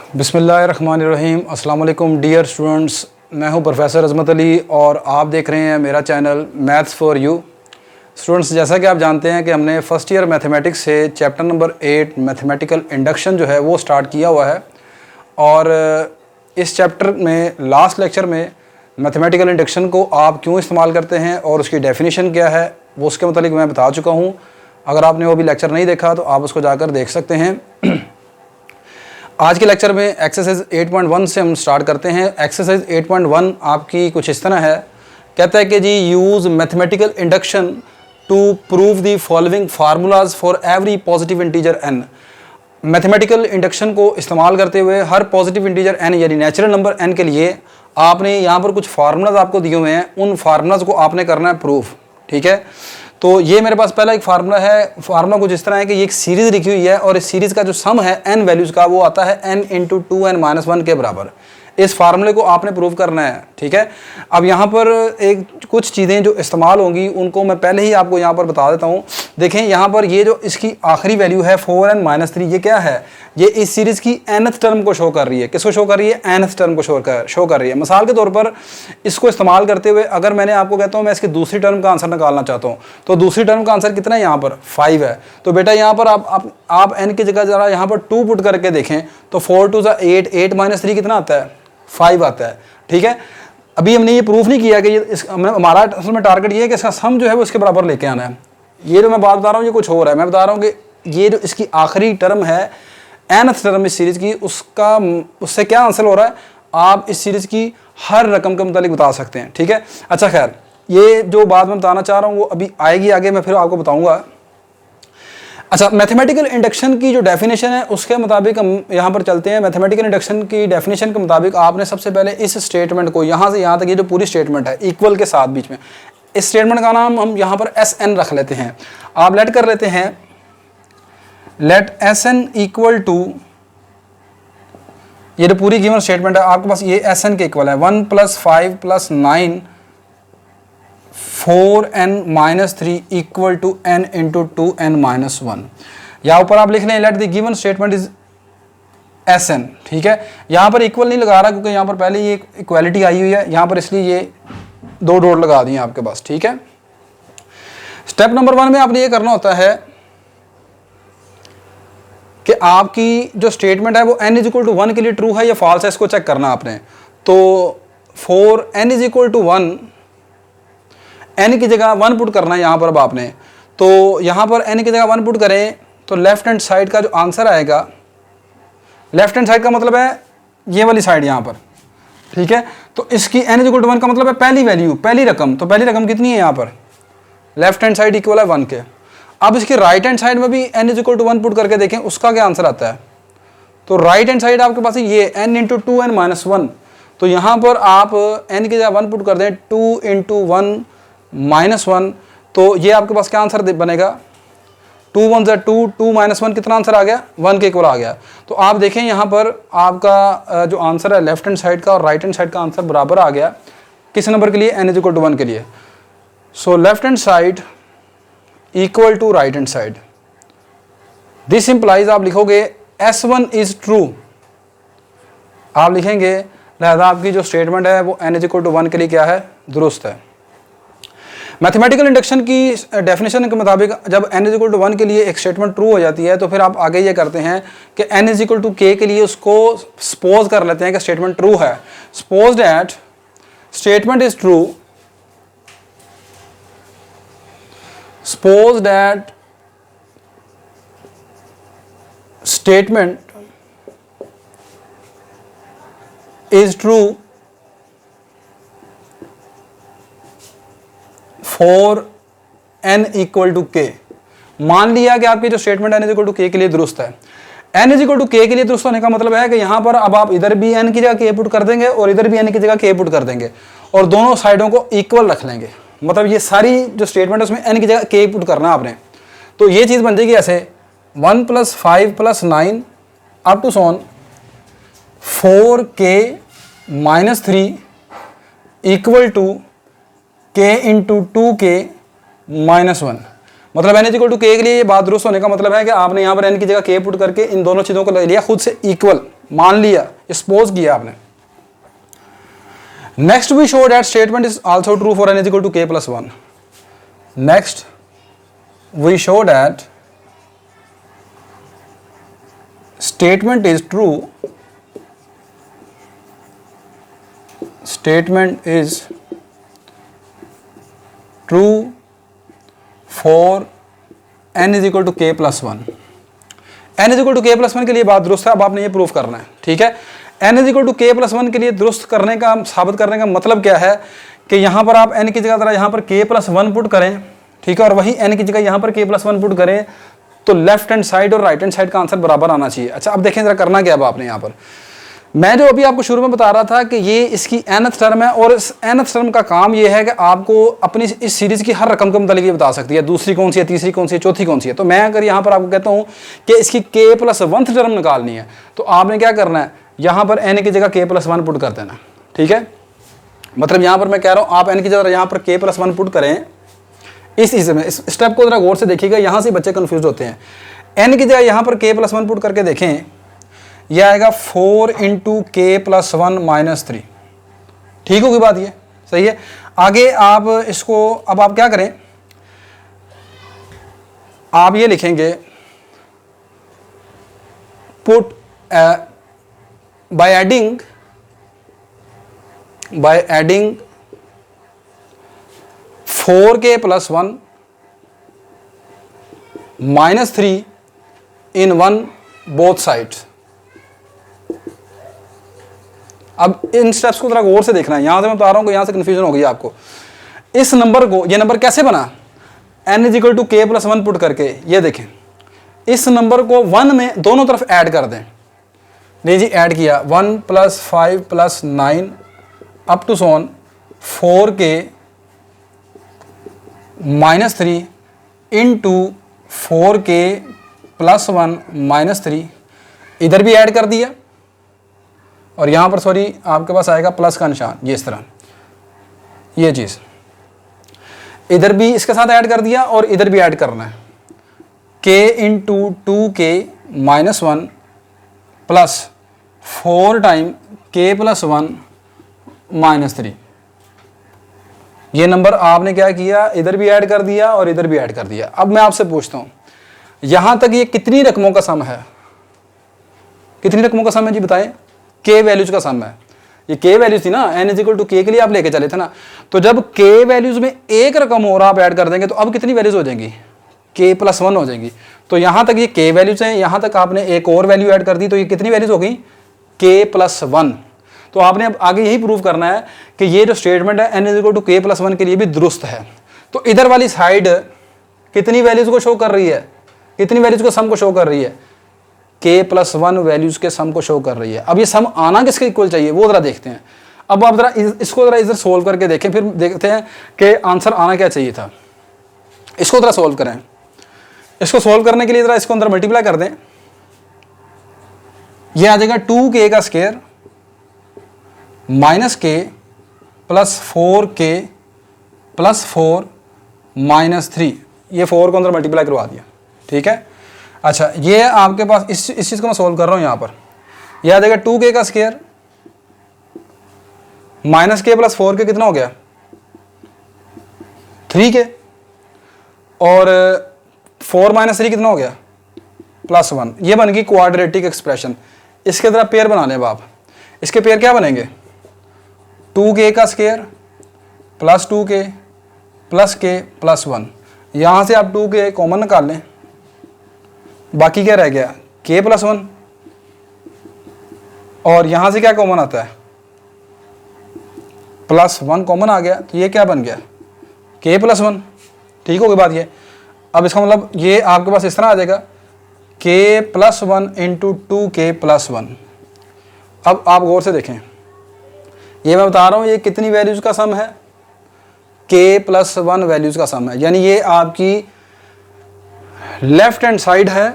बिस्मिल्लाहिर्रहमानिर्रहीम। अस्सलाम वालेकुम डियर स्टूडेंट्स, मैं हूं प्रोफेसर अजमत अली और आप देख रहे हैं मेरा channel maths for you. Students, जैसा कि आप जानते हैं कि हमने फ़र्स्ट ईयर मैथमेटिक्स से चैप्टर नंबर 8 मैथमेटिकल इंडक्शन जो है वो स्टार्ट किया हुआ है और इस चैप्टर में लास्ट लेक्चर में मैथमेटिकल इंडक्शन को आप क्यों इस्तेमाल करते हैं और उसकी डेफिनेशन क्या है वो उसके मतलब मैं बता चुका हूँ। अगर आपने वो भी लेक्चर नहीं देखा तो आप उसको जाकर देख सकते हैं। आज के लेक्चर में एक्सरसाइज 8.1 से हम स्टार्ट करते हैं। एक्सरसाइज 8.1 आपकी कुछ इस तरह है, कहता है कि जी use mathematical induction to prove the following formulas for every positive integer n। Mathematical induction को इस्तेमाल करते हुए हर पॉजिटिव इंटीजर n यानी नेचुरल नंबर n के लिए आपने यहाँ पर कुछ फार्मूलाज आपको दिए हुए हैं, उन फार्मूलाज को आपने करना है प्रूफ। ठीक है, तो ये मेरे पास पहला एक फार्मूला है। फार्मूला कुछ इस तरह है कि ये एक सीरीज़ लिखी हुई है और इस सीरीज़ का जो सम है n वैल्यूज़ का वो आता है n इंटू 2n-1 के बराबर। इस फार्मूले को आपने प्रूव करना है। ठीक है, अब यहाँ पर एक कुछ चीज़ें जो इस्तेमाल होंगी उनको मैं पहले ही आपको यहाँ पर बता देता हूँ। देखें यहाँ पर ये जो इसकी आखिरी वैल्यू है 4n-3, ये क्या है? ये इस सीरीज़ की nth टर्म को शो कर रही है। किसको शो कर रही है? nth टर्म को शो कर रही है। मिसाल के तौर पर इसको इस्तेमाल करते हुए अगर मैंने आपको कहता हूँ मैं इसकी दूसरी टर्म का आंसर निकालना चाहता हूँ, तो दूसरी टर्म का आंसर कितना है? यहाँ पर 5 है। तो बेटा यहाँ पर आप n की जगह ज़रा यहाँ पर 2 पुट करके देखें तो 4 2 8, 8-3 कितना आता है? 5 आता है। ठीक है, अभी हमने ये प्रूफ नहीं किया कि ये हमारा असल में टारगेट ये है कि इसका सम जो है वो इसके बराबर लेके आना है। ये जो मैं बात बता रहा हूँ ये कुछ और है। मैं बता रहा हूँ कि ये जो इसकी आखिरी टर्म है nth टर्म इस सीरीज़ की, उससे क्या आंसर हो रहा है आप इस सीरीज़ की हर रकम के मुतालिक बता सकते हैं। ठीक है, अच्छा खैर, ये जो बात मैं बताना चाह रहा हूँ वो अभी आएगी आगे, मैं फिर आपको बताऊँगा। अच्छा, मैथमेटिकल इंडक्शन की जो डेफिनेशन है उसके मुताबिक हम यहाँ पर चलते हैं। मैथमेटिकल इंडक्शन की डेफिनेशन के मुताबिक आपने सबसे पहले इस स्टेटमेंट को यहाँ से यहाँ तक, ये जो पूरी स्टेटमेंट है इक्वल के साथ बीच में, इस स्टेटमेंट का नाम हम यहाँ पर Sn रख लेते हैं। आप लेट कर लेते हैं, लेट Sn इक्वल टू, ये जो पूरी गिवन स्टेटमेंट है आपके पास ये Sn के इक्वल है 1 + 5 + 9 4n-3 equal to n into 2n-1। या ऊपर आप लिख लें let the given statement is Sn। ठीक है, यहाँ पर इक्वल नहीं लगा रहा क्योंकि यहाँ पर पहले ये इक्वालिटी आई हुई है यहाँ पर, इसलिए ये 2 डॉट लगा दिए आपके पास। ठीक है, स्टेप नंबर 1 में आपने ये करना होता है कि आपकी जो स्टेटमेंट है वो n = 1 के लिए ट्रू है या फॉल्स है, इसको चेक करना आपने। तो फॉर n = 1, n की जगह 1 पुट करना है यहाँ पर अब आपने। तो यहाँ पर n की जगह 1 पुट करें तो लेफ्ट हैंड साइड का जो आंसर आएगा, लेफ्ट हैंड साइड का मतलब है ये वाली साइड यहाँ पर। ठीक है, तो इसकी n = 1 का मतलब है पहली वैल्यू, पहली रकम। तो पहली रकम कितनी है यहाँ पर? लेफ्ट हैंड साइड इक्वल है 1 के। अब इसकी राइट हैंड साइड में भी n = 1 पुट करके देखें उसका क्या आंसर आता है। तो राइट हैंड साइड आपके पास ये n इंटू 2n-1। तो यहाँ पर आप n की जगह 1 पुट कर दें 2 इंटू 1-1, तो ये आपके पास क्या आंसर बनेगा? 2 1 2, 2-1 कितना आंसर आ गया? 1 के इक्वल आ गया। तो आप देखें यहाँ पर आपका जो आंसर है लेफ्ट हैंड साइड का और राइट हैंड साइड का आंसर बराबर आ गया। किस नंबर के लिए? n = 1 के लिए। So left hand side equal to right hand side. This implies आप लिखोगे S1 इज ट्रू, आप लिखेंगे, लिहाजा आपकी जो स्टेटमेंट है वो n = 1 के लिए क्या है? दुरुस्त है। मैथमेटिकल इंडक्शन की डेफिनेशन के मुताबिक जब n = 1 के लिए एक स्टेटमेंट ट्रू हो जाती है तो फिर आप आगे ये करते हैं कि n = k के लिए उसको सपोज कर लेते हैं कि स्टेटमेंट ट्रू है। Suppose that statement is true, suppose that statement is true for n = k। मान लिया कि आपकी जो स्टेटमेंट n = k के लिए दुरुस्त है। n = k के लिए दुरुस्त होने का मतलब है कि यहाँ पर अब आप इधर भी n की जगह k पुट कर देंगे और इधर भी n की जगह k पुट कर देंगे और दोनों साइडों को इक्वल रख लेंगे। मतलब ये सारी जो स्टेटमेंट है उसमें n की जगह k पुट करना आपने। तो ये चीज़ बन जाएगी ऐसे 1 + 5 + 9 up to so on 4k-3 equal to k into 2k-1। मतलब n = k के लिए ये बात दुरुस्त होने का मतलब है कि आपने यहाँ पर n की जगह k पुट करके इन दोनों चीज़ों को ले लिया खुद से इक्वल। मान लिया, सपोज किया आपने। Next we show that statement is also true for n is equal to k plus 1। Next we show that statement is true, statement is true for n is equal to k plus 1। n is equal to k plus 1 के लिए बात दुरुस्त है, अब आपने ये proof करना है, ठीक है। n is equal to k plus 1 के लिए दुरुस्त करने का, साबित करने का मतलब क्या है कि यहाँ पर आप n की जगह तरह यहाँ पर k plus 1 पुट करें, ठीक है, और वही n की जगह यहाँ पर k plus 1 पुट करें तो लेफ्ट हैंड साइड और राइट हैंड साइड का आंसर बराबर आना चाहिए। अच्छा, अब देखें जरा करना क्या है आपने यहाँ पर। मैं जो अभी आपको शुरू में बता रहा था कि ये इसकी nth टर्म है और इस nth टर्म का काम ये है कि आपको अपनी इस सीरीज की हर रकम के मतलब ये बता सकती है, दूसरी कौन सी है, तीसरी कौन सी है, चौथी कौन सी है। तो मैं अगर यहाँ पर आपको कहता हूँ कि इसकी k प्लस 1th टर्म निकालनी है तो आपने क्या करना है, यहाँ पर n की जगह k प्लस 1 पुट कर देना, ठीक है। मतलब यहाँ पर मैं कह रहा हूँ आप n की जगह यहाँ पर k प्लस 1 पुट करें। इस स्टेप को जरा गौर से देखिएगा, यहाँ से बच्चे कंफ्यूज होते हैं। n की जगह यहाँ पर k प्लस 1 पुट करके देखें, यह आएगा 4 इंटू k प्लस 1 माइनस 3। ठीक होगी बात, ये सही है। आगे आप इसको, अब आप क्या करें, आप ये लिखेंगे put by adding 4k plus 1 minus 3 in 1 both sides. अब इन स्टेप्स को थोड़ा गौर से देखना है, यहां से मैं बता रहा हूं कि यहां से कंफ्यूजन हो गई आपको। इस नंबर को, ये नंबर कैसे बना, n is equal to k plus 1 put करके, ये देखें इस नंबर को 1 में दोनों तरफ ऐड कर दें। नहीं जी, ऐड किया 1 plus 5 plus 9 up to so on 4k minus 3 into 4k plus 1 minus 3, इधर भी ऐड कर दिया और यहाँ पर सॉरी आपके पास आएगा प्लस का निशान, ये इस तरह, ये चीज़ इधर भी इसके साथ ऐड कर दिया और इधर भी ऐड करना है, k into 2k minus 1 plus 4 time k plus 1 minus 3। ये नंबर आपने क्या किया, इधर भी ऐड कर दिया और इधर भी ऐड कर दिया। अब मैं आपसे पूछता हूँ, यहाँ तक ये कितनी रकमों का सम है, कितनी रकमों का सम है जी बताएं। k वैल्यूज का सम है, ये k वैल्यूज थी ना, n is equal to k के लिए आप लेके चले थे ना, तो जब k वैल्यूज में एक रकम और आप ऐड कर देंगे तो अब कितनी वैल्यूज हो जाएंगी, k प्लस 1 हो जाएंगी। तो यहाँ तक ये k वैल्यूज हैं, यहाँ तक आपने एक और वैल्यू ऐड कर दी तो ये कितनी वैल्यूज हो गई, k प्लस 1। तो आपने अब आगे यही प्रूव करना है कि ये जो स्टेटमेंट है n is equal to k plus 1 के लिए भी दुरुस्त है। तो इधर वाली साइड कितनी वैल्यूज को शो कर रही है, कितनी वैल्यूज को सम को शो कर रही है, k प्लस 1 वैल्यूज के सम को शो कर रही है। अब ये सम आना किसके इक्वल चाहिए वो जरा देखते हैं। अब आप जरा इसको जरा इधर सोल्व करके देखें, फिर देखते हैं कि आंसर आना क्या चाहिए था। इसको जरा सोल्व करें, इसको सोल्व करने के लिए जरा इसको अंदर मल्टीप्लाई कर दें, ये आ जाएगा 2k का square minus k plus 4k plus 4 minus 3, ये 4 को अंदर मल्टीप्लाई करवा दिया, ठीक है। अच्छा, ये आपके पास इस चीज़ को मैं सोल्व कर रहा हूँ, यहाँ पर यह आ जाएगा 2k का square minus k plus 4k कितना हो गया 3k, और 4 माइनस 3 कितना हो गया प्लस 1। ये बन गई क्वाड्रेटिक एक्सप्रेशन। इसके तरह पेयर बना लें आप, इसके पेयर क्या बनेंगे, 2k का square plus 2k plus k plus 1। यहाँ से आप 2k कॉमन निकाल लें, बाकी क्या रह गया k प्लस 1, और यहाँ से क्या कॉमन आता है प्लस 1 कॉमन आ गया, तो ये क्या बन गया k प्लस 1। ठीक हो गई बात ये। अब इसका मतलब ये आपके पास इस तरह आ जाएगा k plus 1 into 2k plus 1। अब आप गौर से देखें, ये मैं बता रहा हूँ ये कितनी वैल्यूज़ का सम है, k प्लस 1 वैल्यूज़ का सम है, यानी ये आपकी लेफ्ट हैंड साइड है,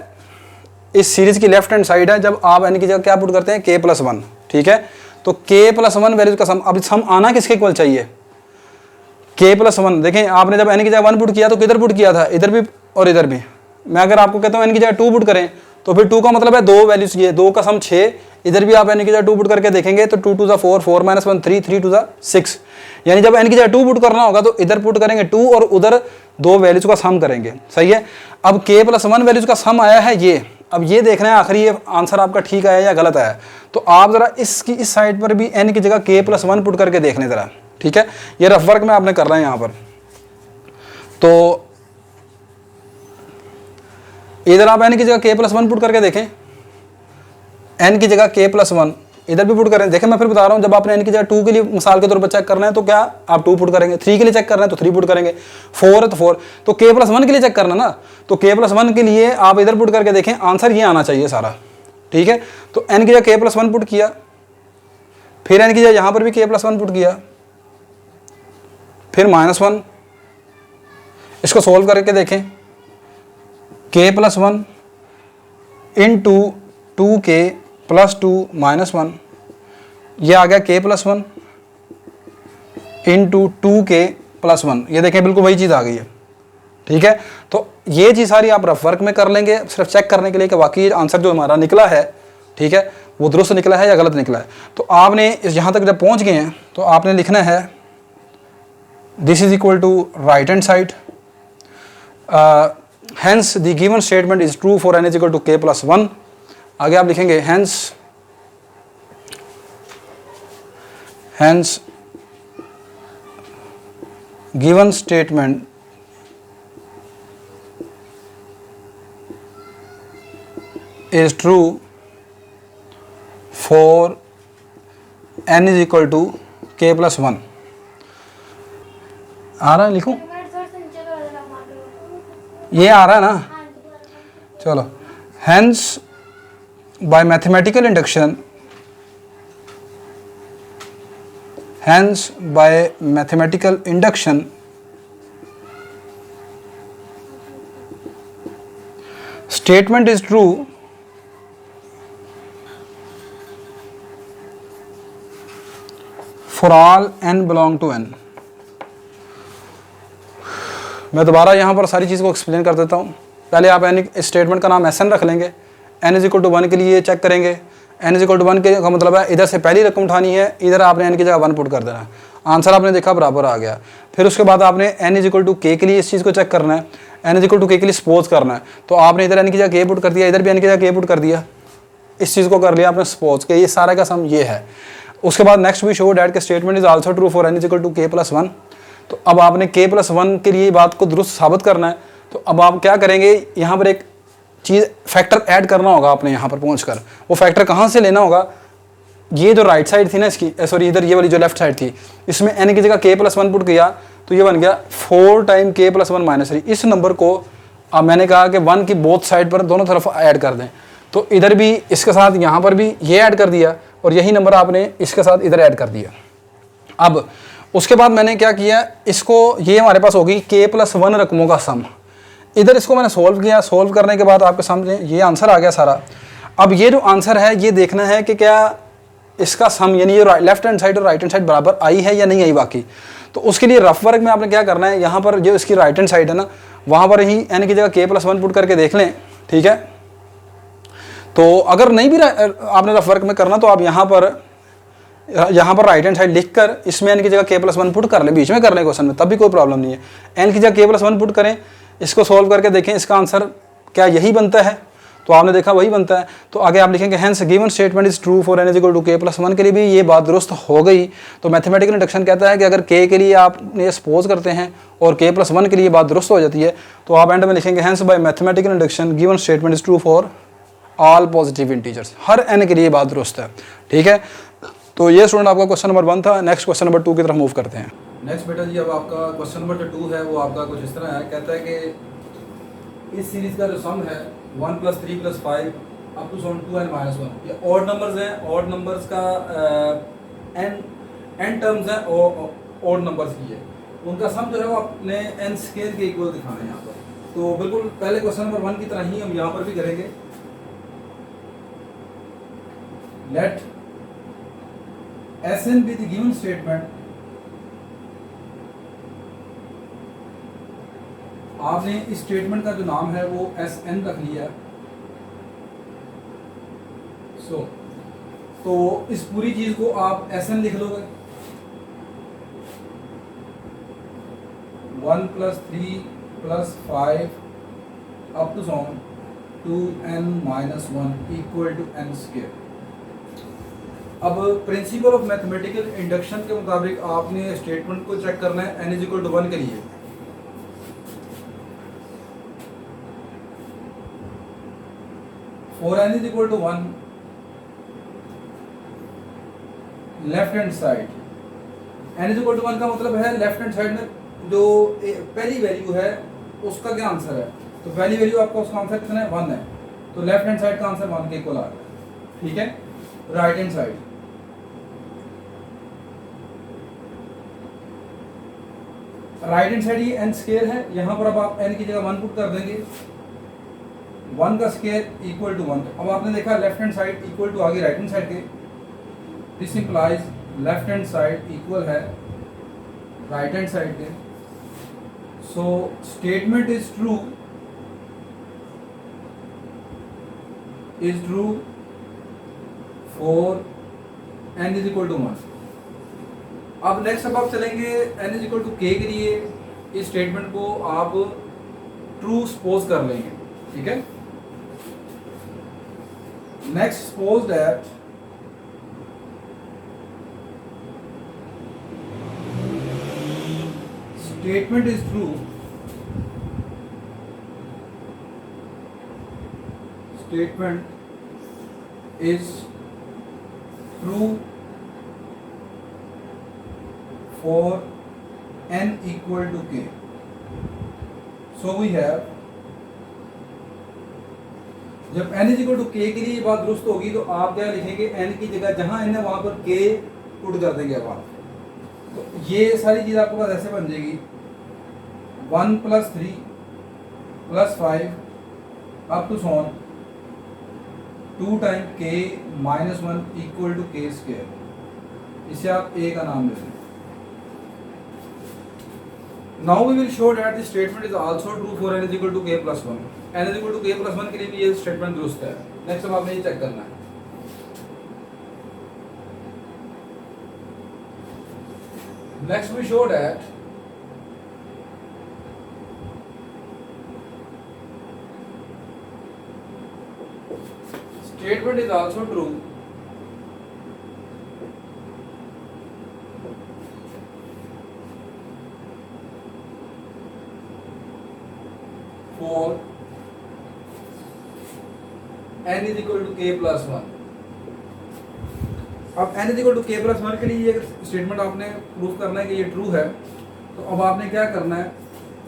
इस सीरीज की लेफ्ट हैंड साइड है जब आप n की जगह क्या पुट करते हैं k प्लस 1, ठीक है। तो k प्लस 1 वैल्यूज का सम, अब सम आना किसके इक्वल चाहिए, k प्लस 1। देखें आपने जब n की जगह 1 पुट किया तो किधर पुट किया था, इधर भी और इधर भी। मैं अगर आपको कहता हूँ n की जगह 2 पुट करें तो फिर 2 का मतलब है 2 वैल्यूज, ये 2 का सम 6, इधर भी आप n की जगह 2 पुट करके देखेंगे तो 2 2 जा 4, 4 - 1 3, 3 2 जा 6, यानी जब n की जगह 2 पुट करना होगा तो इधर पुट करेंगे 2 और उधर 2 वैल्यूज का सम करेंगे। सही है। अब k + 1 वैल्यूज का सम आया है ये, अब ये देखना है आखिरी ये आंसर आपका ठीक आया या गलत आया। तो आप जरा इसकी इस साइड पर भी n की जगह k + 1 पुट करके देख लें जरा, ठीक है। ये रफ वर्क में आपने करना है यहाँ पर। तो इधर आप n की जगह k + 1 पुट करके देखें, n की जगह k + 1 इधर भी पुट करें। देखें मैं फिर बता रहा हूँ, जब आपने n की जगह 2 के लिए मिसाल के तौर पर चेक करना है तो क्या आप 2 पुट करेंगे, 3 के लिए चेक करना है तो 3 पुट करेंगे, 4 है तो 4, तो k + 1 के लिए चेक करना ना, तो k + 1 के लिए आप इधर पुट करके देखें, आंसर ये आना चाहिए सारा, ठीक है। तो n की जगह k + 1 पुट किया, फिर n की जगह यहाँ पर भी k + 1 पुट किया, फिर -1, इसको सोल्व करके देखें, k + 1 इंटू 2k + 2 -1, ये आ गया k + 1 इंटू 2k + 1, ये देखें बिल्कुल वही चीज़ आ गई है, ठीक है। तो ये चीज़ सारी आप रफ वर्क में कर लेंगे सिर्फ चेक करने के लिए कि वाकई आंसर जो हमारा निकला है, ठीक है, वो दुरुस्त निकला है या गलत निकला है। तो आपने यहाँ तक जब पहुँच गए हैं तो आपने लिखना है this is equal to right hand side, hence the given statement is true for n is equal to k + 1। आगे आप लिखेंगे hence given statement is true for n is equal to k + 1। आ रहा है, लिखूं, ये आ रहा है ना, चलो। hence by mathematical induction, statement is true for all n belong to n। मैं दोबारा यहाँ पर सारी चीज़ को एक्सप्लेन कर देता हूँ। पहले आप एन स्टेटमेंट का नाम एस एन रख लेंगे, n = 1 के लिए चेक करेंगे, n = 1 के का मतलब है इधर से पहली रकम उठानी है, इधर आपने n की जगह 1 पुट कर देना, आंसर आपने देखा बराबर आ गया। फिर उसके बाद आपने n = k के लिए इस चीज़ को चेक करना है, n = k के लिए सपोज करना है, तो आपने इधर n की जगह k पुट कर दिया, इधर भी n की जगह k पुट कर दिया, इस चीज़ को कर लिया आपने सपोज के, ये सारा का सम ये है। उसके बाद नेक्स्ट भी शो डैट के statement is also true for n = k + 1। तो अब आपने k + 1 के लिए बात को दुरुस्त साबित करना है, तो अब आप क्या करेंगे, यहाँ पर एक चीज़ फैक्टर ऐड करना होगा आपने यहाँ पर पहुँचकर। वो फैक्टर कहाँ से लेना होगा, ये जो राइट साइड थी ना इसकी, सॉरी इधर ये वाली जो लेफ्ट साइड थी, इसमें n की जगह k + 1 पुट किया तो ये बन गया 4 टाइम k + 1 - 3। इस नंबर को अब मैंने कहा कि 1 की बोथ साइड पर दोनों तरफ ऐड कर दें, तो इधर भी इसके साथ यहाँ पर भी ये ऐड कर दिया और यही नंबर आपने इसके साथ इधर ऐड कर दिया। अब उसके बाद मैंने क्या किया, इसको ये हमारे पास होगी k + 1 रकमों का सम, इधर इसको मैंने सोल्व किया, सोल्व करने के बाद आपके सामने ये आंसर आ गया सारा। अब ये जो आंसर है ये देखना है कि क्या इसका सम यानी ये लेफ्ट हैंड साइड और राइट हैंड साइड बराबर आई है या नहीं आई बाकी। तो उसके लिए रफ वर्क में आपने क्या करना है, यहाँ पर जो इसकी राइट हैंड साइड है ना, वहाँ पर ही n की जगह k + 1 पुट करके देख लें, ठीक है। तो अगर नहीं भी आपने रफ वर्क में करना तो आप यहाँ पर राइट हैंड साइड लिखकर इसमें n की जगह k + 1 पुट कर लें, बीच में कर लें क्वेश्चन में, तब भी कोई प्रॉब्लम नहीं है। n की जगह k + 1 पुट करें, इसको सोल्व करके देखें इसका आंसर क्या यही बनता है, तो आपने देखा वही बनता है। तो आगे आप लिखेंगे hence given statement is true for n = k + 1 के लिए भी ये बात दुरुस्त हो गई। तो मैथमेटिकल इंडक्शन कहता है कि अगर k के लिए आप ये सपोज करते हैं और k + 1 के लिए बात दुरुस्त हो जाती है, तो आप एंड में लिखेंगे hence by mathematical induction given statement is true for all positive integers, her n के लिए बात दुरुस्त है, ठीक है। तो ये स्टूडेंट आपका क्वेश्चन नंबर 1 था। नेक्स्ट क्वेश्चन नंबर 2 की तरफ मूव करते हैं। नेक्स्ट बेटा जी, अब आपका क्वेश्चन नंबर जो 2 है वो आपका कुछ इस तरह है, कहता है कि इस सीरीज का जो सम है 1 + 3 + 5 अप टू 2n - 1, ये ऑड नंबर्स हैं, ऑड नंबर्स का n टर्म्स हैं ऑड नंबर्स की है, उनका सम जो है वो अपने n स्क्वायर के इक्वल दिखाना है यहाँ पर। तो बिल्कुल पहले क्वेश्चन नंबर 1 की तरह ही हम यहाँ पर भी करेंगे। Let Sn be the given statement, आपने इस स्टेटमेंट का जो नाम है वो Sn रख लिया, सो तो इस पूरी चीज को आप Sn लिख लोगे, 1 + 3 + 5 up to sworn 2n - 1 = n²। अब प्रिंसिपल ऑफ मैथमेटिकल इंडक्शन के मुताबिक आपने स्टेटमेंट को चेक करना है n = 1 के लिए। For n = 1 left hand side, n = 1 का मतलब है लेफ्ट हैंड साइड में जो पहली वैल्यू है उसका क्या आंसर है। तो पहली वैल्यू आपका उसका आंसर कितना है, 1 है, तो लेफ्ट हैंड साइड का आंसर 1 के इक्वल आ रहा है। ठीक है, right hand side, right hand side ये n² है, यहाँ पर अब आप n की जगह 1 पुट कर देंगे, 1 का स्क्वायर = 1। अब आपने देखा left hand side equal to आ गई राइट हैंड साइड के, this implies left hand side equal है राइट हैंड साइड के। So statement is true for n = 1। अब नेक्स्ट अब आप चलेंगे n = k के लिए, इस स्टेटमेंट को आप ट्रू सपोज कर लेंगे। ठीक है, next suppose that statement is true for n = k। So we have, जब n = k के लिए ये बात दुरुस्त होगी तो आप क्या लिखेंगे, n की जगह जहां n है वहां पर k पुट कर देंगे। अब आप तो ये सारी चीज़ आपके पास ऐसे बन जाएगी, 1 + 3 + 5 up to so on 2 time k - 1 = k²। इसे आप a का नाम ले लें। Now we will show that the statement is also true for n = k + 1। n = k + 1 के लिए भी ये स्टेटमेंट दुरुस्त है। नेक्स्ट अब आपने ये चेक करना है। Next we show that statement is also true for n = k + 1। अब n = k + 1 के लिए ये स्टेटमेंट आपने प्रूफ करना है कि ये ट्रू है। तो अब आपने क्या करना है,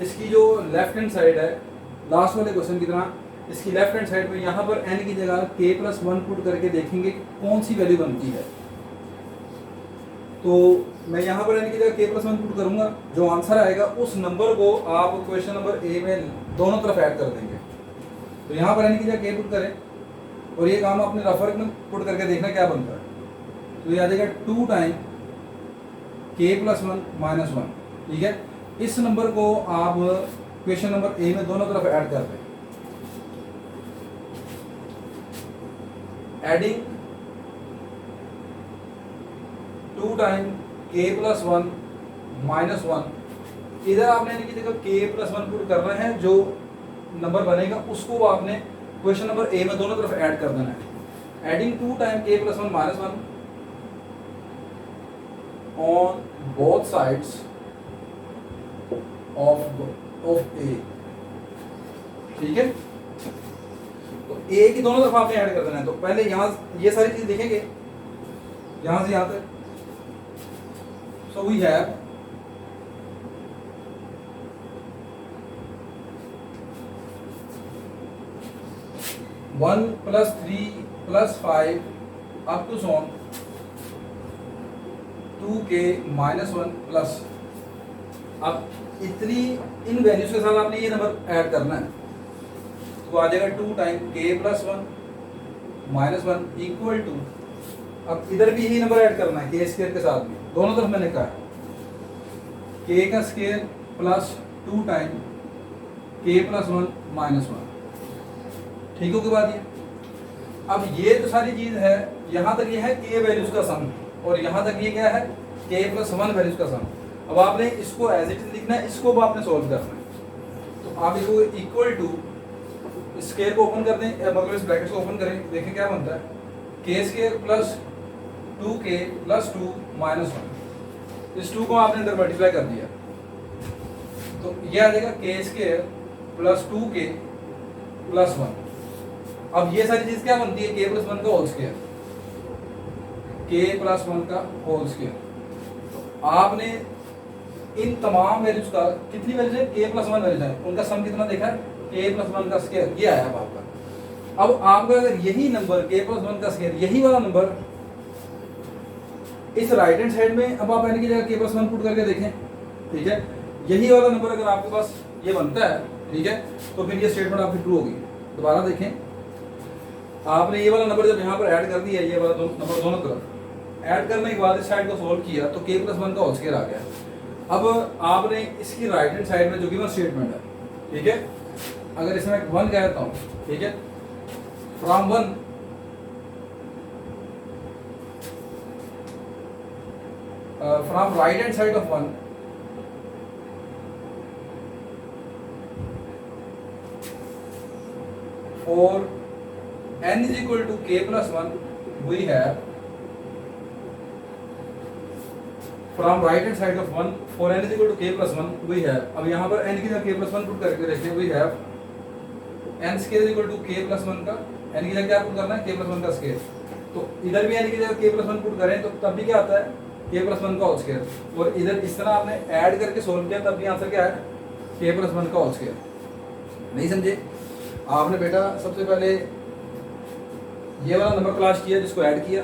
इसकी जो लेफ्ट हैंड साइड है, लास्ट वाले क्वेश्चन की तरह इसकी लेफ्ट हैंड साइड में यहाँ पर n की जगह k + 1 पुट करके देखेंगे कौन सी वैल्यू बनती है। तो मैं यहाँ पर n की जगह k + 1 पुट करूँगा, जो आंसर आएगा उस नंबर को आप क्वेश्चन नंबर a में दोनों तरफ ऐड कर देंगे। तो यहाँ पर n की जगह k पुट करें और ये काम आपने रफर में पुट करके देखना क्या बनता है। तो ये आ जाएगा 2 टाइम k + 1 - 1। ठीक है, इस नंबर को आप क्वेश्चन नंबर a में दोनों तरफ ऐड कर दें। एडिंग 2 टाइम k + 1 - 1, इधर आपने इनकी जगह k + 1 पुट करना है, जो नंबर बनेगा उसको आपने क्वेश्चन नंबर a में दोनों तरफ ऐड कर देना है। Adding 2 time k + 1 - 1 on both sides of a। ठीक है, तो a की दोनों तरफ आपने ऐड कर देना है। तो पहले यहाँ ये सारी चीज लिखेंगे यहाँ से यहाँ तक। So we have one + 3 + 5 up to so on 2k - 1 plus. अब इतनी इन वैल्यूज के साथ आपने ये नंबर ऐड करना है, तो आ जाएगा 2 टाइम k + 1 - 1 = अब इधर भी यही नंबर ऐड करना है k² के साथ भी, दोनों तरफ मैंने कहा k का स्क्वायर प्लस 2 टाइम k + 1 - 1। ठीक हो गई बात ये। अब ये जो सारी चीज़ है, यहाँ तक ये है के वैल्यूज़ का सम, और यहाँ तक ये क्या है, के प्लस 1 वैल्यूज़ का सम। अब आपने इसको एज इट इज लिखना है, इसको भी आपने सोल्व करना है। तो आप इसको इक्वल टू स्केयर को ओपन कर दें, मतलब इस ब्रैकेट को ओपन करें, देखें क्या बनता है, के square plus 2k plus 2 minus 1। इस 2 को आपने अंदर मल्टीप्लाई कर दिया, तो ये आ जाएगा के स्केयर प्लस 2k प्लस 1। अब ये सारी चीज क्या बनती है, के प्लस 1 का होल स्केयर, के प्लस 1 का होल स्केयर। तो आपने इन तमाम वैल्यूज का, कितनी वैल्यूज है, के प्लस 1 वैल्यूज है, उनका सम कितना देखा है, के प्लस 1 का स्केयर, ये आया अब आपका। अब आपका अगर यही नंबर के प्लस 1 का स्केयर, यही वाला नंबर इस राइट हैंड साइड में, अब आप एन की जगह के प्लस 1 पुट करके देखें, ठीक है, यही वाला नंबर अगर आपके पास ये बनता है, ठीक है, तो फिर ये स्टेटमेंट आपकी ट्रू होगी। दोबारा देखें, आपने ये वाला नंबर जब यहाँ पर ऐड कर दिया, ये वाला नंबर दोनों तरफ ऐड करने के बाद इस साइड को सोल्व किया तो के प्लस 1 का होल स्केयर आ गया। अब आपने इसकी राइट हैंड साइड में जो गिवन स्टेटमेंट है, ठीक है, अगर इसमें 1 कहता हूँ, ठीक है, from 1 from right hand side of 1 for n is equal to k plus 1 we have from right hand side of 1 for n is equal to k plus 1 we have, अब यहाँ पर n की जगह k plus 1 पुट करके रखें, we have n square equal to k plus 1 का, n की जगह क्या पुट करना है, k plus 1 का स्केयर। तो इधर भी n की जगह k plus 1 पुट करें तो तब भी क्या आता है, के प्लस 1 का होल स्केयर, और इधर इस तरह आपने ऐड करके सोल्व किया तब भी आंसर क्या है, के प्लस 1 का होल स्केयर। नहीं समझे? आपने बेटा सबसे पहले ये वाला नंबर तलाश किया जिसको ऐड किया,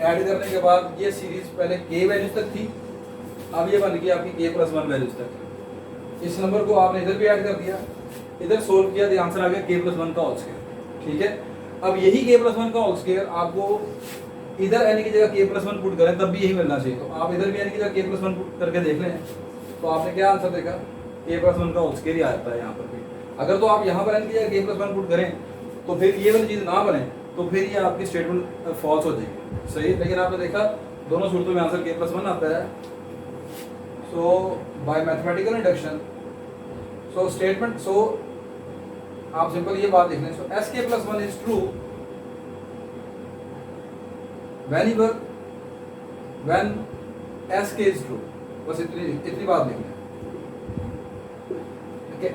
ऐड करने के बाद ये सीरीज पहले के वैल्यूज तक थी, अब ये बन गई आपकी के प्लस 1 वैल्यूज तक। इस नंबर को आपने इधर भी ऐड कर दिया, इधर सोल्व किया तो आंसर आ गया के प्लस 1 का होल स्केयर, ठीक है। अब यही के प्लस 1 का होल स्केयर आपको इधर n की जगह k प्लस 1 पुट करें तब भी यही मिलना चाहिए, तो आप इधर भी n की जगह k प्लस 1 पुट करके देख लें, तो आपने क्या आंसर देखा, k प्लस 1 का होल स्केयर ही आता है यहाँ पर भी। अगर तो आप यहाँ पर n की जगह k प्लस 1 पुट करें तो फिर ये वाली चीज़ ना बने, तो फिर ये आपकी स्टेटमेंट फॉल्स हो जाएगी, सही। लेकिन आपने देखा दोनों सूरतों में आंसर k प्लस 1 आता है। So by mathematical induction, so statement, so आप सिंपल ये बात देख लें, so S K plus 1 is true whenever when sk is true, बस इतनी बात लिख लें।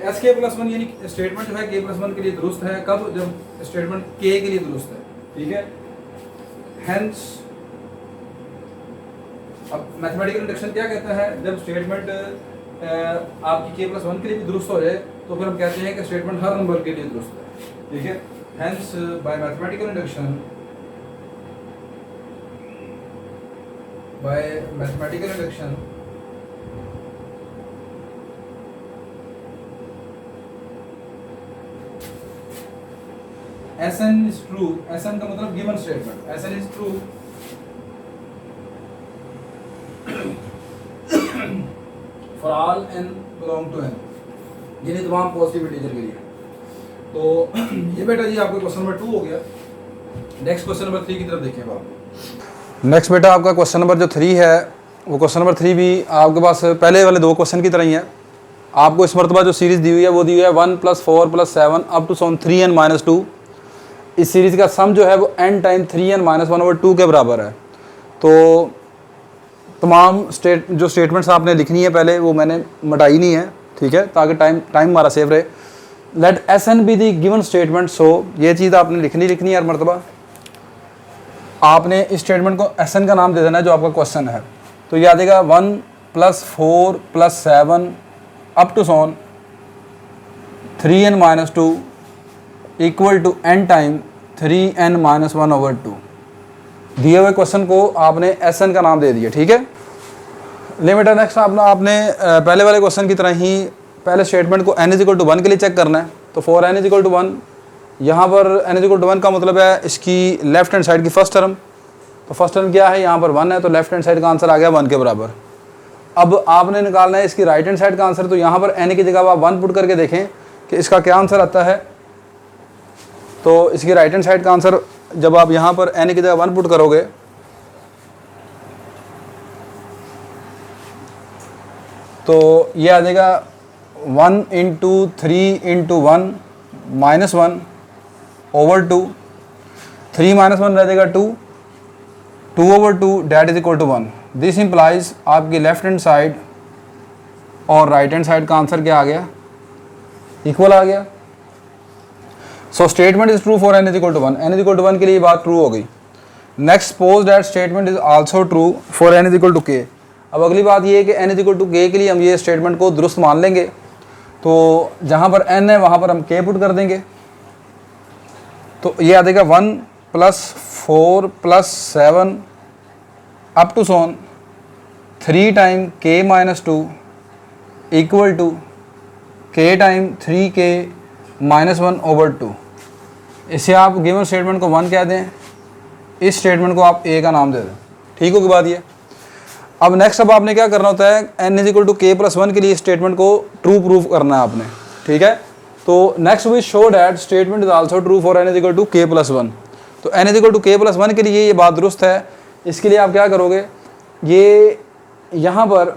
एस के प्लस 1 यानी स्टेटमेंट जो है के प्लस 1 के लिए दुरुस्त है, कब, जब स्टेटमेंट के लिए दुरुस्त है, ठीक है। हेंस अब मैथमेटिकल इंडक्शन क्या कहता है, जब स्टेटमेंट आपकी के प्लस 1 के लिए भी दुरुस्त हो जाए तो फिर हम कहते हैं कि स्टेटमेंट हर नंबर के लिए दुरुस्त है, ठीक है। Hence bye mathematical induction, by mathematical induction Sn is true, Sn का मतलब given statement, Sn is true for all n belong to n, यानी तमाम पॉजिटिव इंटीजर के लिए। तो ये बेटा जी आपका क्वेश्चन नंबर 2 हो गया। नेक्स्ट क्वेश्चन नंबर 3 की तरफ देखें आप। नेक्स्ट बेटा आपका क्वेश्चन नंबर जो 3 है, वो क्वेश्चन नंबर 3 भी आपके पास पहले वाले 2 क्वेश्चन की तरह ही है। आपको इस मरतबा जो सीरीज़ दी हुई है वो दी हुई है 1 + 4 + 7 अप टू 3n - 2। इस सीरीज़ का सम जो है वो n टाइम 3n - 1/2 के बराबर है। तो तमाम जो स्टेटमेंट्स आपने लिखनी है पहले वो मैंने मिटाई नहीं है, ठीक है, ताकि टाइम हमारा सेव रहे। Let Sn be the given statement, so ये चीज़ आपने लिखनी है हर मरतबा। आपने इस स्टेटमेंट को Sn का नाम दे देना है जो आपका क्वेश्चन है। तो ये आ जाएगा 1 + 4 + 7 up to 3n - 2 equal to n time 3n - 1/2। दिए हुए क्वेश्चन को आपने Sn का नाम दे दिया, ठीक है। लिमिट नेक्स्ट आपने पहले वाले क्वेश्चन की तरह ही पहले स्टेटमेंट को n = 1 के लिए चेक करना है। तो फॉर n = 1, यहाँ पर n = 1 का मतलब है इसकी लेफ्ट हैंड साइड की फर्स्ट टर्म। तो फर्स्ट टर्म क्या है, यहाँ पर 1 है, तो लेफ्ट हैंड साइड का आंसर आ गया 1 के बराबर। अब आपने निकालना है इसकी राइट हैंड साइड का आंसर। तो यहाँ पर n की जगह आप 1 पुट करके देखें कि इसका क्या आंसर आता है। तो इसकी राइट हैंड साइड का आंसर जब आप यहाँ पर n की जगह 1 पुट करोगे तो ये आ जाएगा 1 into 3 into 1 minus 1 over 2, 3 minus 1 रह जाएगा 2, 2 over 2 that is equal to 1। This implies आपकी लेफ्ट हैंड साइड और राइट हैंड साइड का आंसर क्या आ गया, इक्वल आ गया। So statement is true for n is equal to 1, n is equal to 1 के लिए ये बात ट्रू हो गई। Next suppose that statement is also true for n is equal to k। अब अगली बात ये है कि n is equal to k के लिए हम ये स्टेटमेंट को दुरुस्त मान लेंगे, तो जहाँ पर n है वहाँ पर हम k पुट कर देंगे, तो ये आ जाएगा 1 प्लस 4 प्लस 7 अप टू सोन 3 time k minus 2 equal to k time 3k minus 1 over 2। इसे आप गिवन स्टेटमेंट को 1 कह दें, इस स्टेटमेंट को आप a का नाम दे दें। ठीक होगी बात ये। अब नेक्स्ट अब आपने क्या करना होता है, n is equal to k plus 1 के लिए स्टेटमेंट को ट्रू प्रूफ करना है आपने। ठीक है, तो next we show that statement is also true for n is equal to k plus 1। तो n is equal to k plus 1 के लिए ये बात दुरुस्त है। इसके लिए आप क्या करोगे, ये यहाँ पर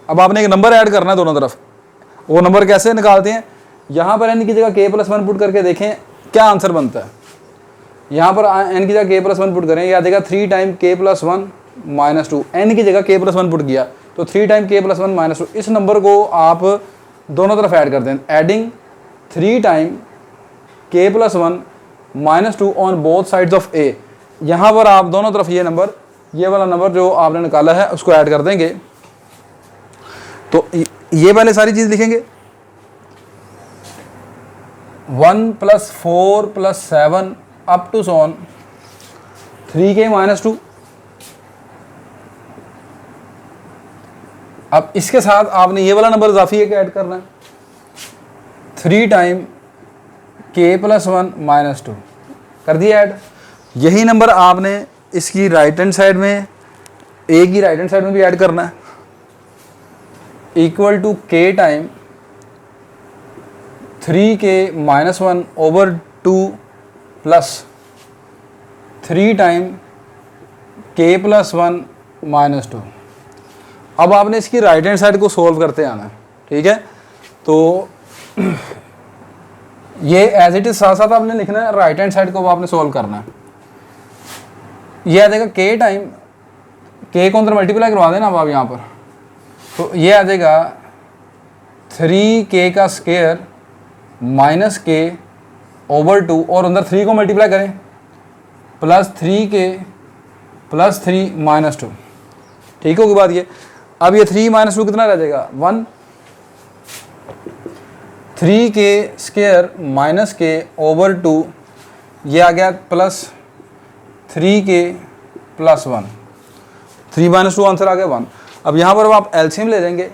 अब आपने एक नंबर ऐड करना है दोनों तरफ। वो नंबर कैसे निकालते हैं, यहाँ पर n की जगह k प्लस 1 पुट करके देखें क्या आंसर बनता है। यहाँ पर n की जगह k प्लस 1 पुट करें, यह आ जाएगा 3 time k plus 1 minus 2। n की जगह k प्लस 1 पुट किया तो 3 टाइम k प्लस 1 माइनस 2। इस नंबर को आप दोनों तरफ ऐड कर दें, adding 3 time k plus 1 minus 2 on both sides of a। यहाँ पर आप दोनों तरफ ये नंबर, ये वाला नंबर जो आपने निकाला है उसको ऐड कर देंगे। तो ये पहले सारी चीज़ लिखेंगे, 1 प्लस 4 प्लस 7 अप टू सोन 3k माइनस 2। अब इसके साथ आपने ये वाला नंबर इजाफी एक ऐड करना है, 3 टाइम k प्लस 1 माइनस 2 कर दिया ऐड। यही नंबर आपने इसकी राइट हैंड साइड में, a की राइट हैंड साइड में भी ऐड करना है, equal to k time 3k minus 1 over 2 plus 3 time k plus 1 minus 2। अब आपने इसकी राइट हैंड साइड को सोल्व करते आना है। ठीक है, तो ये एज इट इज साथ साथ आपने लिखना है, राइट हैंड साइड को आपने सोल्व करना है। ये आ जाएगा k टाइम, k को अंदर मल्टीप्लाई करवा देना अब आप यहाँ पर, तो ये आ जाएगा 3k का स्क्वायर माइनस k ओवर 2 और अंदर 3 को मल्टीप्लाई करें प्लस 3k प्लस 3 माइनस 2। ठीक होगी बात ये। अब ये 3 माइनस 2 कितना रह जाएगा, 1। 3k square minus k over 2, ये आ गया plus 3k plus 1। 3 minus 2 answer आ गया 1। अब यहाँ पर आप एलसीएम ले लेंगे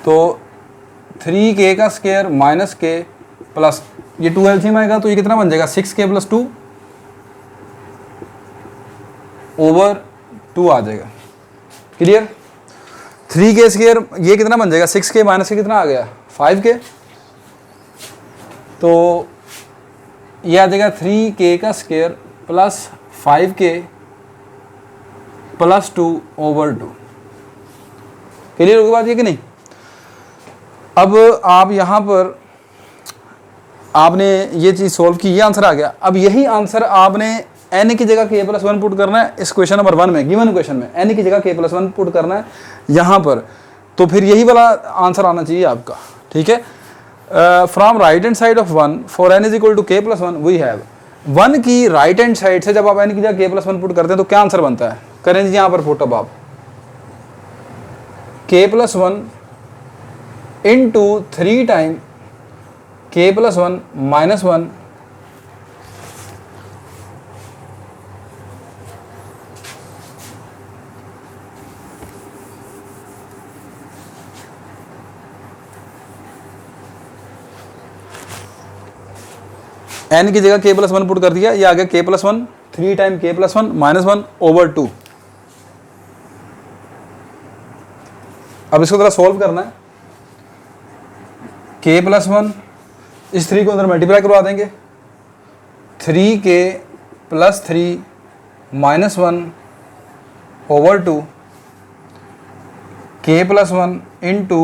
तो 3k का स्क्वायर माइनस k प्लस ये 2 एलसीएम आएगा तो ये कितना बन जाएगा, 6k प्लस 2 ओवर 2 आ जाएगा। क्लियर। 3k स्क्वायर ये कितना बन जाएगा, 6k माइनस के कितना आ गया, 5k। तो ये आ जाएगा 3k का square plus 5k plus 2 over 2। Clear होगी बात ये कि नहीं। अब आप यहाँ पर आपने ये चीज़ सोल्व की, ये आंसर आ गया। अब यही आंसर आपने n की जगह k प्लस 1 पुट करना है इस क्वेश्चन नंबर 1 में, गिवन क्वेश्चन में n की जगह k प्लस 1 पुट करना है यहाँ पर, तो फिर यही वाला आंसर आना चाहिए आपका। ठीक है, from right hand side of 1 for n is equal to k plus 1 we have 1 की राइट हैंड साइड से जब आप n की जगह k प्लस 1 पुट करते हैं तो क्या आंसर बनता है, करें जी यहाँ पर पुट। अब आप k plus 1 into 3 time k plus 1 minus 1 n की जगह k प्लस 1 पुट कर दिया, ये आ गया k plus 1, 3 time k plus 1 minus 1 over 2। अब इसको जरा सोल्व करना है, k प्लस 1 इस 3 को अंदर मल्टीप्लाई करवा देंगे 3k + 3 - 1 over 2 k + 1 into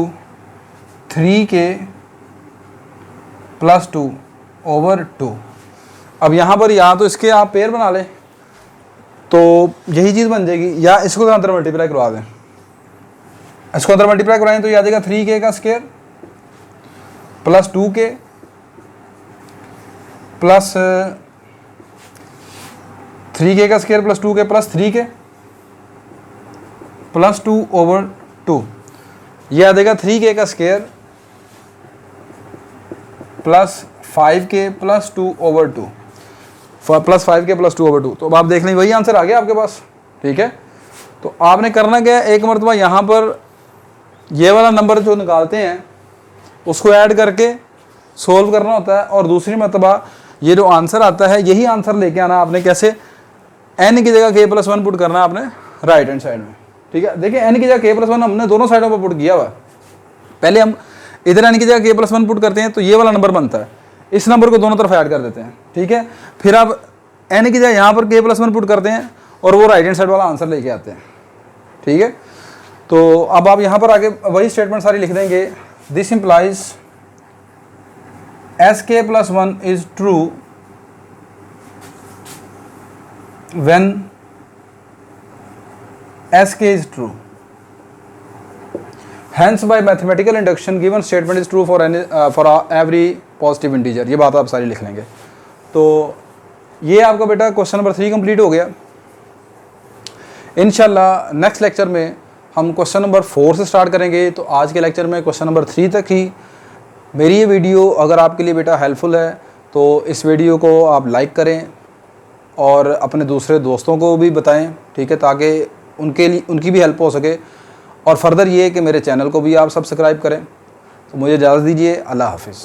3k + 2 over 2। अब यहाँ पर या तो इसके आप पेयर बना लें तो यही चीज़ बन जाएगी, या इसको अंदर मल्टीप्लाई करवा दें। इसको अंदर मल्टीप्लाई करवाएं तो ये आ जाएगा 3k का स्क्वायर + 2k प्लस 3k का स्क्वायर + 2k + 3k + 2 over 2। ये आ जाएगा 3k का square + 5k + 2 over 2 + 5k + 2 over 2। तो अब आप देख लें वही आंसर आ गया आपके पास, ठीक है। तो आपने करना क्या है, एक मरतबा यहाँ पर ये वाला नंबर जो निकालते हैं उसको ऐड करके सोल्व करना होता है, और दूसरी मरतबा ये जो आंसर आता है यही आंसर लेके आना आपने। कैसे, n की जगह k + 1 पुट करना आपने राइट हैंड साइड में, ठीक है। देखिए n की जगह k + 1 हमने दोनों साइडों पर पुट किया हुआ। पहले हम इधर n की जगह k + 1 पुट करते हैं तो ये वाला नंबर बनता है, इस नंबर को दोनों तरफ ऐड कर देते हैं, ठीक है। फिर आप n की जगह यहाँ पर k + 1 पुट करते हैं और वो राइट हैंड साइड वाला आंसर लेके आते हैं, ठीक है। तो अब आप यहाँ पर आगे वही स्टेटमेंट सारी लिख देंगे। This implies Sk + 1 is true when Sk is true. Hence by mathematical induction given statement is true for every positive integer। ये बात आप सारी लिख लेंगे। तो ये आपका बेटा क्वेश्चन नंबर 3 कंप्लीट हो गया। इंशाल्लाह नेक्स्ट लेक्चर में हम क्वेश्चन नंबर 4 से स्टार्ट करेंगे। तो आज के लेक्चर में क्वेश्चन नंबर 3 तक ही। मेरी ये वीडियो अगर आपके लिए बेटा हेल्पफुल है तो इस वीडियो को आप लाइक करें और अपने दूसरे दोस्तों को भी बताएं, ठीक है, ताकि उनकी भी हेल्प हो सके। और फर्दर ये कि मेरे चैनल को भी आप सब्सक्राइब करें। तो मुझे इजाज़त दीजिए, अल्लाह हाफिज़।